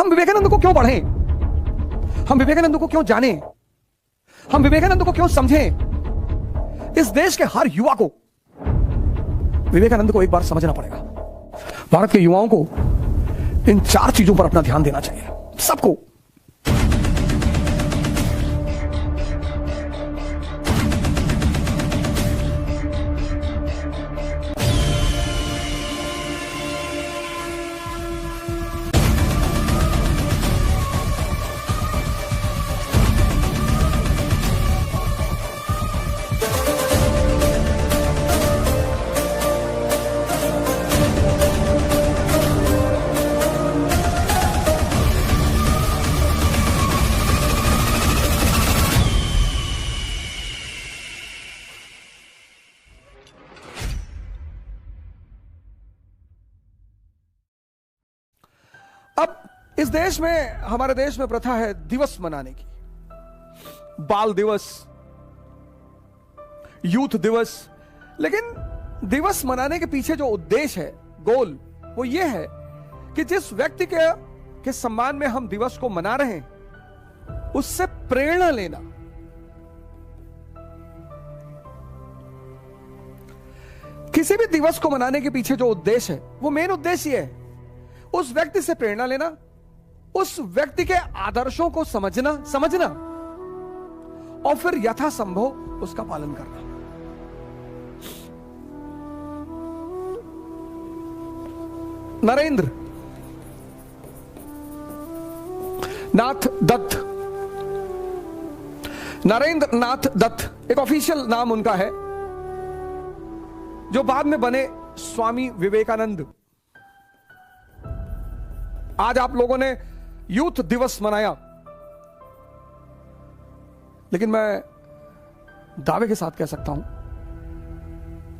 हम विवेकानंद को क्यों पढ़ें? हम विवेकानंद को क्यों जाने? हम विवेकानंद को क्यों समझें? इस देश के हर युवा को विवेकानंद को एक बार समझना पड़ेगा। भारत के युवाओं को इन 4 चीजों पर अपना ध्यान देना चाहिए, सबको। अब इस देश में, हमारे देश में प्रथा है दिवस मनाने की। बाल दिवस, यूथ दिवस। लेकिन दिवस मनाने के पीछे जो उद्देश्य है, गोल, वो ये है कि जिस व्यक्ति के सम्मान में हम दिवस को मना रहे हैं, उससे प्रेरणा लेना। किसी भी दिवस को मनाने के पीछे जो उद्देश्य है, वो मेन उद्देश्य ये है, उस व्यक्ति से प्रेरणा लेना, उस व्यक्ति के आदर्शों को समझना और फिर यथासंभव उसका पालन करना। नरेंद्र नाथ दत्त एक ऑफिशियल नाम उनका है, जो बाद में बने स्वामी विवेकानंद। आज आप लोगों ने यूथ दिवस मनाया, लेकिन मैं दावे के साथ कह सकता हूं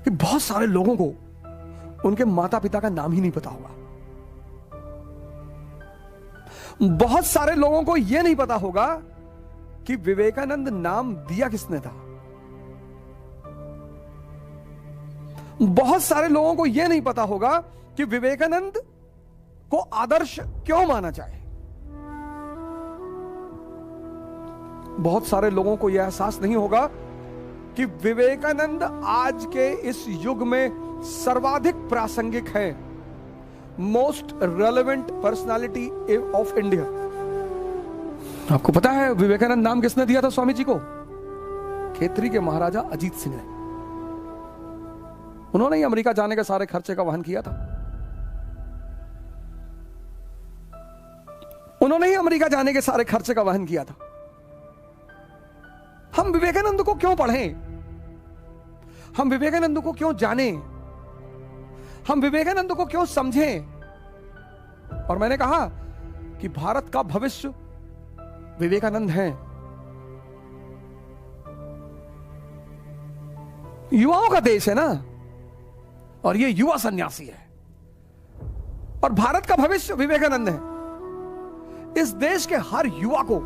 कि बहुत सारे लोगों को उनके माता पिता का नाम ही नहीं पता होगा। बहुत सारे लोगों को यह नहीं पता होगा कि विवेकानंद नाम दिया किसने था। बहुत सारे लोगों को यह नहीं पता होगा कि विवेकानंद को आदर्श क्यों माना जाए। बहुत सारे लोगों को यह एहसास नहीं होगा कि विवेकानंद आज के इस युग में सर्वाधिक प्रासंगिक है, most relevant personality of India. आपको पता है विवेकानंद नाम किसने दिया था स्वामी जी को? खेतरी के महाराजा अजीत सिंह ने। उन्होंने ही अमेरिका जाने के सारे खर्चे का वहन किया था। उन्होंने ही अमेरिका जाने के सारे खर्चे का वहन किया था। हम विवेकानंद को क्यों पढ़ें? हम विवेकानंद को क्यों जाने? हम विवेकानंद को क्यों समझें? और मैंने कहा कि भारत का भविष्य विवेकानंद हैं। युवाओं का देश है ना, और ये युवा सन्यासी है, और भारत का भविष्य विवेकानंद है। इस देश के हर युवा को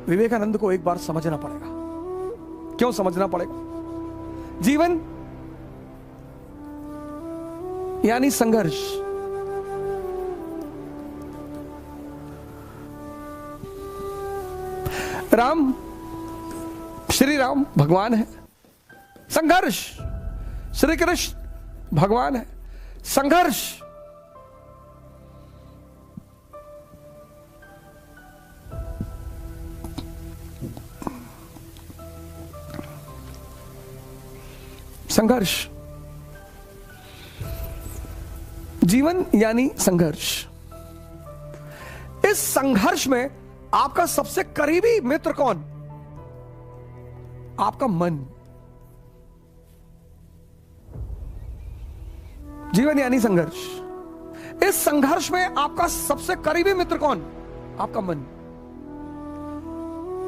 विवेकानंद को एक बार समझना पड़ेगा। क्यों समझना पड़ेगा? जीवन यानी संघर्ष। श्री राम भगवान है, संघर्ष। श्री कृष्ण भगवान है, संघर्ष। संघर्ष, जीवन यानी संघर्ष। इस संघर्ष में आपका सबसे करीबी मित्र कौन? आपका मन। जीवन यानी संघर्ष। इस संघर्ष में आपका सबसे करीबी मित्र कौन? आपका मन।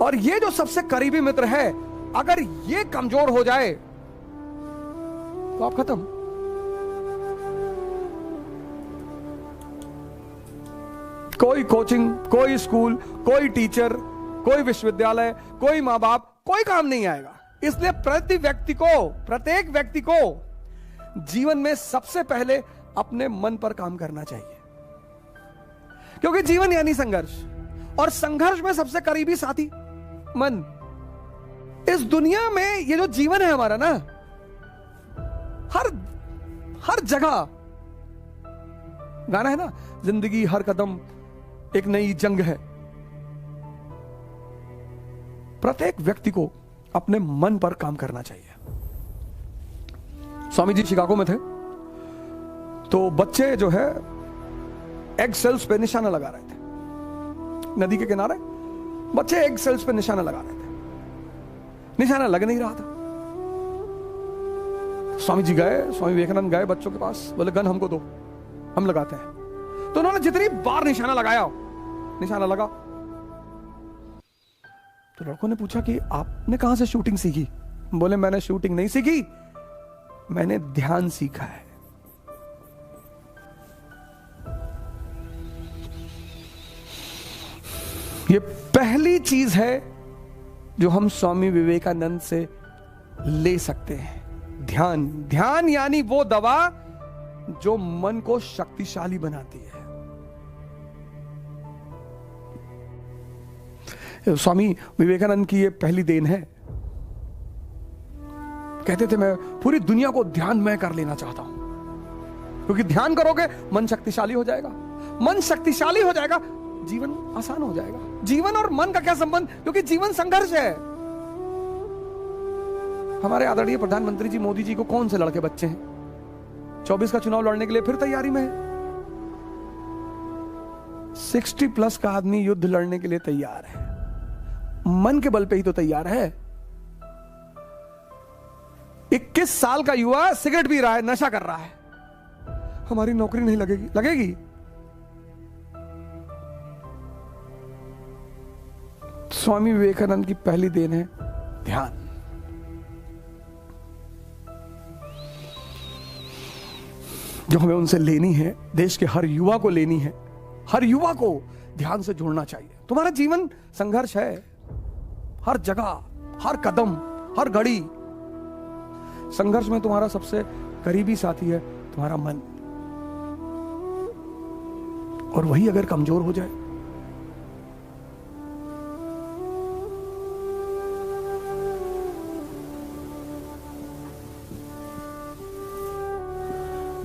और ये जो सबसे करीबी मित्र है, अगर ये कमजोर हो जाए तो आप खत्म। कोई कोचिंग, कोई स्कूल, कोई टीचर, कोई विश्वविद्यालय, कोई मां बाप, कोई काम नहीं आएगा। इसलिए प्रत्येक व्यक्ति को जीवन में सबसे पहले अपने मन पर काम करना चाहिए। क्योंकि जीवन यानी संघर्ष, और संघर्ष में सबसे करीबी साथी मन। इस दुनिया में ये जो जीवन है हमारा ना, हर जगह, गाना है ना, जिंदगी हर कदम एक नई जंग है। प्रत्येक व्यक्ति को अपने मन पर काम करना चाहिए। स्वामी जी शिकागो में थे, तो बच्चे जो है एग सेल्स पे निशाना लगा रहे थे। नदी के किनारे बच्चे एग सेल्स पे निशाना लगा रहे थे, निशाना लग नहीं रहा था। स्वामी जी गए, स्वामी विवेकानंद गए बच्चों के पास, बोले गन हमको दो, हम लगाते हैं। तो उन्होंने जितनी बार निशाना लगाया, निशाना लगा। तो लड़कों ने पूछा कि आपने कहां से शूटिंग सीखी? बोले मैंने शूटिंग नहीं सीखी, मैंने ध्यान सीखा है। ये पहली चीज है जो हम स्वामी विवेकानंद से ले सकते हैं, ध्यान। ध्यान यानी वो दवा जो मन को शक्तिशाली बनाती है। स्वामी विवेकानंद की ये पहली देन है। कहते थे मैं पूरी दुनिया को ध्यान में कर लेना चाहता हूं, क्योंकि ध्यान करोगे मन शक्तिशाली हो जाएगा, मन शक्तिशाली हो जाएगा, जीवन आसान हो जाएगा। जीवन और मन का क्या संबंध? क्योंकि जीवन संघर्ष है। हमारे आदरणीय प्रधानमंत्री जी मोदी जी को कौन से लड़के बच्चे हैं 24 का चुनाव लड़ने के लिए फिर तैयारी में है। 60+ का आदमी युद्ध लड़ने के लिए तैयार है, मन के बल पे ही तो तैयार है। 21 साल का युवा सिगरेट पी रहा है, नशा कर रहा है, हमारी नौकरी नहीं लगेगी। लगेगी। स्वामी विवेकानंद की पहली देन है ध्यान। जो हमें उनसे लेनी है, देश के हर युवा को लेनी है। हर युवा को ध्यान से जुड़ना चाहिए। तुम्हारा जीवन संघर्ष है, हर जगह, हर कदम, हर घड़ी। संघर्ष में तुम्हारा सबसे करीबी साथी है तुम्हारा मन, और वही अगर कमजोर हो जाए,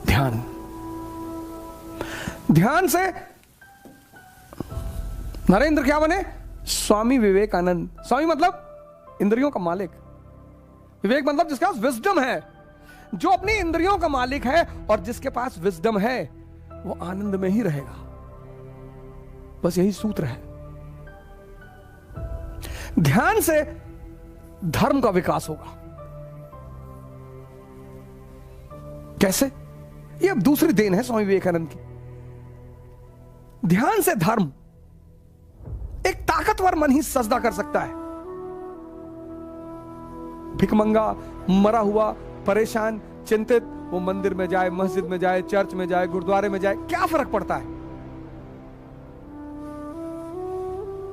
ध्यान। ध्यान से नरेंद्र क्या बने? स्वामी विवेकानंद। स्वामी मतलब इंद्रियों का मालिक, विवेक मतलब जिसके पास विजडम है। जो अपनी इंद्रियों का मालिक है और जिसके पास विजडम है वो आनंद में ही रहेगा। बस यही सूत्र है। ध्यान से धर्म का विकास होगा। कैसे? ये अब दूसरी देन है स्वामी विवेकानंद की। ध्यान से धर्म, एक ताकतवर मन ही सजदा कर सकता है। भिखमंगा, मरा हुआ, परेशान, चिंतित, वो मंदिर में जाए, मस्जिद में जाए, चर्च में जाए, गुरुद्वारे में जाए, क्या फर्क पड़ता है?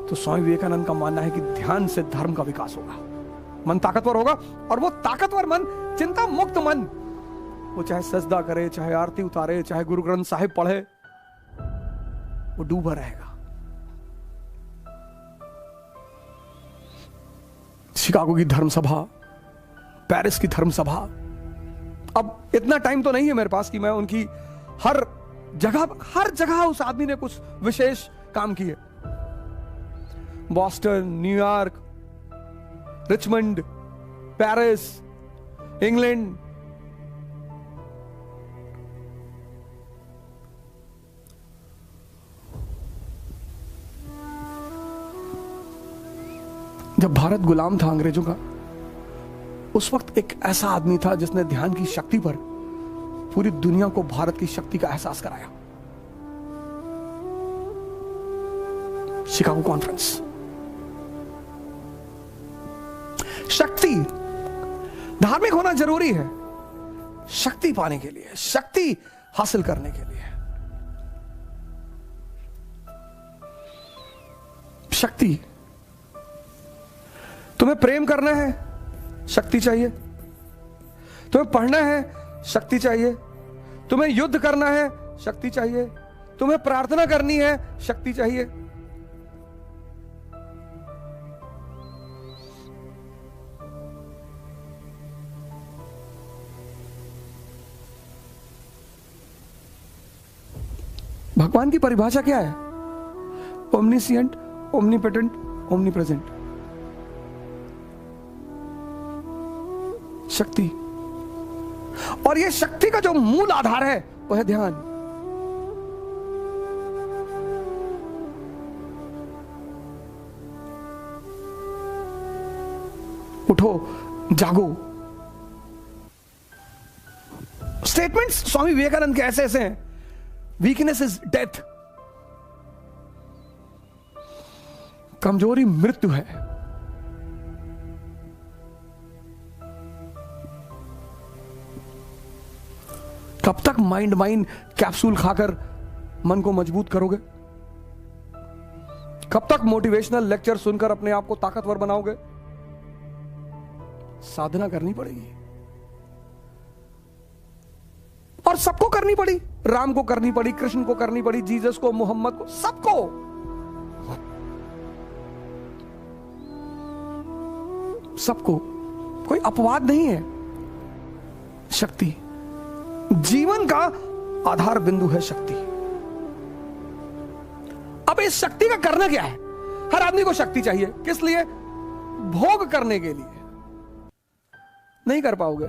तो स्वामी विवेकानंद का मानना है कि ध्यान से धर्म का विकास होगा, मन ताकतवर होगा, और वो ताकतवर मन, चिंता मुक्त मन, वो चाहे सजदा करे, चाहे आरती उतारे, चाहे गुरु ग्रंथ साहिब पढ़े, वो डूबा रहेगा। शिकागो की धर्म सभा, पेरिस की धर्म सभा, अब इतना टाइम तो नहीं है मेरे पास कि मैं उनकी हर जगह उस आदमी ने कुछ विशेष काम किए। Boston, New York, Richmond, Paris, England, जब भारत गुलाम था अंग्रेजों का, उस वक्त एक ऐसा आदमी था जिसने ध्यान की शक्ति पर पूरी दुनिया को भारत की शक्ति का एहसास कराया। Chicago conference. शक्ति, धार्मिक होना जरूरी है शक्ति पाने के लिए, शक्ति हासिल करने के लिए। शक्ति, तुम्हें प्रेम करना है, शक्ति चाहिए। तुम्हें पढ़ना है, शक्ति चाहिए। तुम्हें युद्ध करना है, शक्ति चाहिए। तुम्हें प्रार्थना करनी है, शक्ति चाहिए। भगवान की परिभाषा क्या है? ओमनिसिएंट, ओमनीपोटेंट, ओमनीप्रेजेंट। शक्ति, और यह शक्ति का जो मूल आधार है वह है ध्यान। उठो, जागो। स्टेटमेंट्स स्वामी विवेकानंद के ऐसे ऐसे हैं। वीकनेस इज डेथ, कमजोरी मृत्यु है। कब तक माइंड कैप्सूल खाकर मन को मजबूत करोगे? कब तक मोटिवेशनल लेक्चर सुनकर अपने आप को ताकतवर बनाओगे? साधना करनी पड़ेगी, और सबको करनी पड़ी। राम को करनी पड़ी, कृष्ण को करनी पड़ी, जीसस को, मोहम्मद को, सबको। सबको, कोई अपवाद नहीं है। शक्ति जीवन का आधार बिंदु है। शक्ति, अब इस शक्ति का करना क्या है? हर आदमी को शक्ति चाहिए। किस लिए? भोग करने के लिए। नहीं कर पाओगे,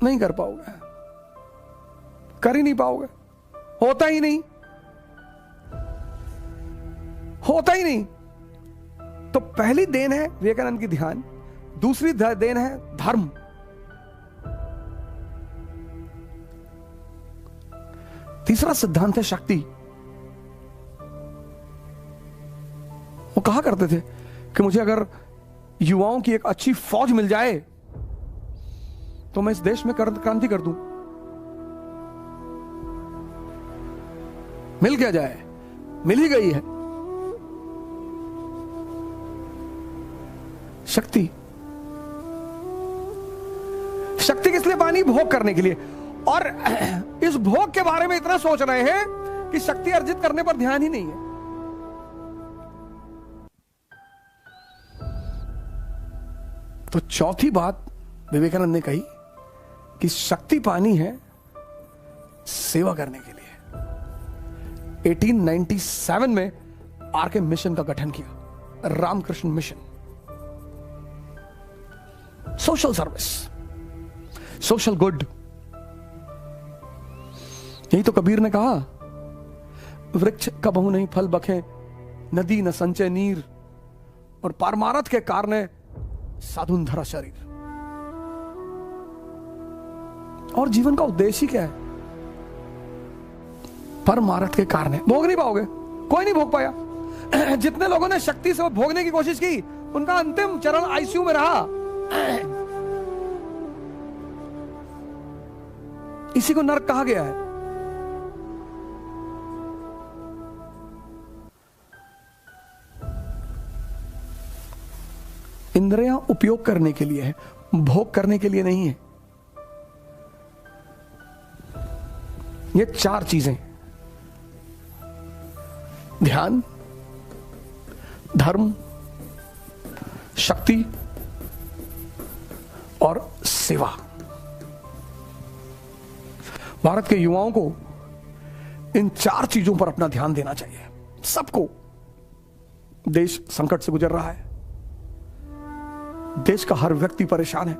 नहीं कर पाओगे, कर ही नहीं पाओगे, होता ही नहीं, होता ही नहीं। तो पहली देन है विवेकानंद की ध्यान, दूसरी देन है धर्म। तीसरा सिद्धांत है शक्ति। वो कहा करते थे कि मुझे अगर युवाओं की एक अच्छी फौज मिल जाए तो मैं इस देश में क्रांति कर दूं। मिल क्या जाए, मिल ही गई है शक्ति। शक्ति किस लिए पानी? भोग करने के लिए। और इस भोग के बारे में इतना सोच रहे हैं कि शक्ति अर्जित करने पर ध्यान ही नहीं है। तो चौथी बात विवेकानंद ने कही कि शक्ति पानी है सेवा करने के लिए। 1897 में आरके मिशन का गठन किया, Ramakrishna mission. Social service, social good. यही तो कबीर ने कहा, वृक्ष कबहु नहीं फल बखे, नदी न संचय नीर, और पारमारथ के कारण साधुन धरा शरीर। और जीवन का उद्देश्य क्या है? परमारथ के कारण। भोग नहीं पाओगे, कोई नहीं भोग पाया। जितने लोगों ने शक्ति से भोगने की कोशिश की, उनका अंतिम चरण आईसीयू में रहा। इसी को नरक कहा गया है। इंद्रियां उपयोग करने के लिए है, भोग करने के लिए नहीं है। ये चार चीजें, ध्यान, धर्म, शक्ति और सेवा, भारत के युवाओं को इन चार चीजों पर अपना ध्यान देना चाहिए। सबको। देश संकट से गुजर रहा है, देश का हर व्यक्ति परेशान है।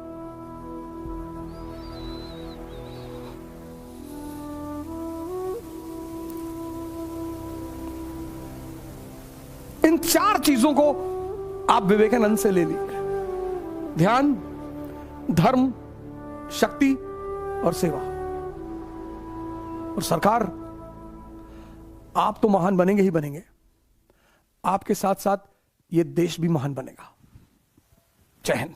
इन चार चीजों को आप विवेकानंद से ले लीजिए, ध्यान, धर्म, शक्ति और सेवा। और सरकार, आप तो महान बनेंगे ही बनेंगे, आपके साथ साथ ये देश भी महान बनेगा। जय हिंद।